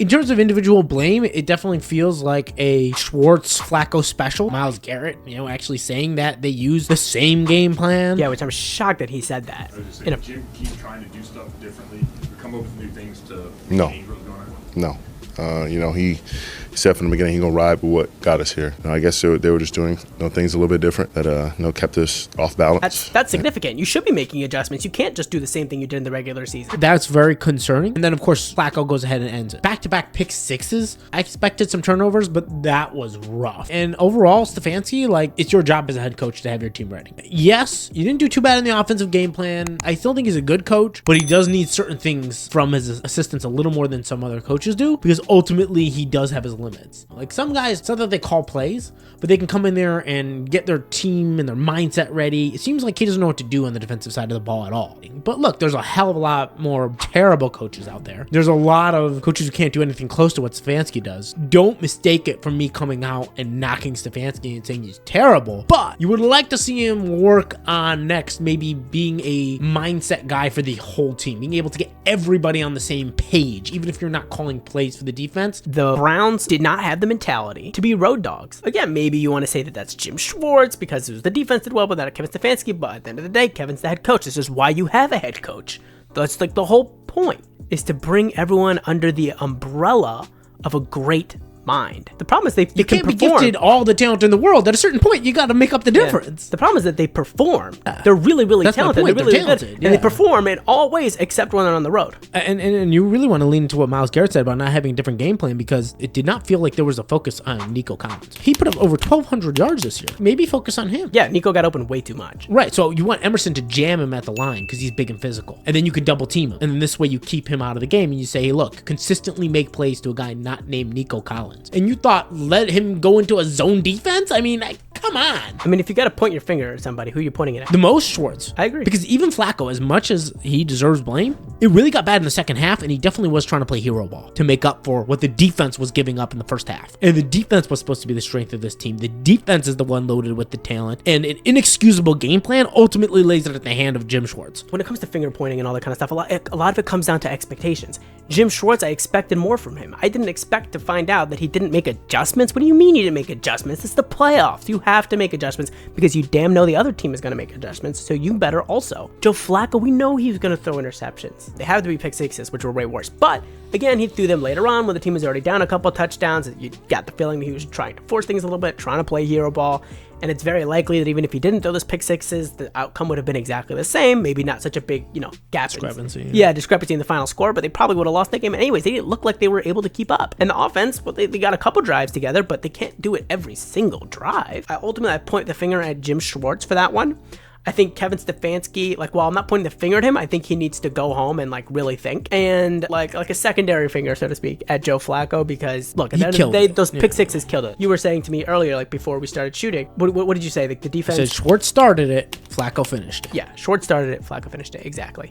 In terms of individual blame, it definitely feels like a Schwartz Flacco special. Myles Garrett, actually saying that they use the same game plan. Yeah, which I'm shocked that he said that. I was just saying, Jim keep trying to do stuff differently, come up with new things to change what's going on. No. He said from the beginning he's going to ride with what got us here. I guess they were just doing things a little bit different that kept us off balance. That's significant. You should be making adjustments. You can't just do the same thing you did in the regular season. That's very concerning. And then, of course, Flacco goes ahead and ends it. Back-to-back pick sixes. I expected some turnovers, but that was rough. And overall, Stefanski, it's your job as a head coach to have your team ready. Yes, you didn't do too bad in the offensive game plan. I still think he's a good coach, but he does need certain things from his assistants a little more than some other coaches do, because ultimately he does have his limits. Like some guys, it's not that they call plays, but they can come in there and get their team and their mindset ready. It seems like he doesn't know what to do on the defensive side of the ball at all. But look, there's a hell of a lot more terrible coaches out there. There's a lot of coaches who can't do anything close to what Stefanski does. Don't mistake it from me coming out and knocking Stefanski and saying he's terrible, but you would like to see him work on next, maybe being a mindset guy for the whole team, being able to get everybody on the same page, even if you're not calling plays for the defense. The Browns did not have the mentality to be road dogs. Again, maybe you want to say that that's Jim Schwartz because it was the defense did well without Kevin Stefanski, but at the end of the day, Kevin's the head coach. This is why you have a head coach. That's like the whole point, is to bring everyone under the umbrella of a great mind. The problem is they you can can't be perform. gifted all the talent in the world. At a certain point, you got to make up the difference. The problem is that they perform. They're really, really That's my talented. point. They're really They're good. talented, And they perform in all ways except when they're on the road. And you really want to lean into what Myles Garrett said about not having a different game plan, because it did not feel like there was a focus on Nico Collins. He put up over 1,200 yards this year. Maybe focus on him. Yeah, Nico got open way too much. Right, so you want Emerson to jam him at the line because he's big and physical. And then you can double team him. And then this way you keep him out of the game and you say, hey, look, consistently make plays to a guy not named Nico Collins. And you thought, let him go into a zone defense? I mean, come on. I mean, if you got to point your finger at somebody, who are you pointing it at? The most Schwartz. I agree. Because even Flacco, as much as he deserves blame, it really got bad in the second half, and he definitely was trying to play hero ball to make up for what the defense was giving up in the first half. And the defense was supposed to be the strength of this team. The defense is the one loaded with the talent, and an inexcusable game plan ultimately lays it at the hand of Jim Schwartz. When it comes to finger pointing and all that kind of stuff, a lot of it comes down to expectations. Jim Schwartz, I expected more from him. I didn't expect to find out that he didn't make adjustments. What do you mean he didn't make adjustments? It's the playoffs. You have to make adjustments because you damn know the other team is going to make adjustments, so you better also. Joe Flacco, we know he was going to throw interceptions. They have to be pick sixes, which were way worse. But again, he threw them later on when the team was already down a couple touchdowns. You got the feeling that he was trying to force things a little bit, trying to play hero ball. And it's very likely that even if he didn't throw those pick sixes, the outcome would have been exactly the same. Maybe not such a big, gap. Discrepancy. Discrepancy in the final score, but they probably would have lost that game anyways. They didn't look like they were able to keep up. And the offense, well, they got a couple drives together, but they can't do it every single drive. I point the finger at Jim Schwartz for that one. I think Kevin Stefanski, while I'm not pointing the finger at him, I think he needs to go home and really think. And like a secondary finger, so to speak, at Joe Flacco, because look, at the end of the day, those pick sixes killed it. You were saying to me earlier, before we started shooting, what did you say? The defense. So Schwartz started it, Flacco finished it. Yeah, Schwartz started it, Flacco finished it, exactly.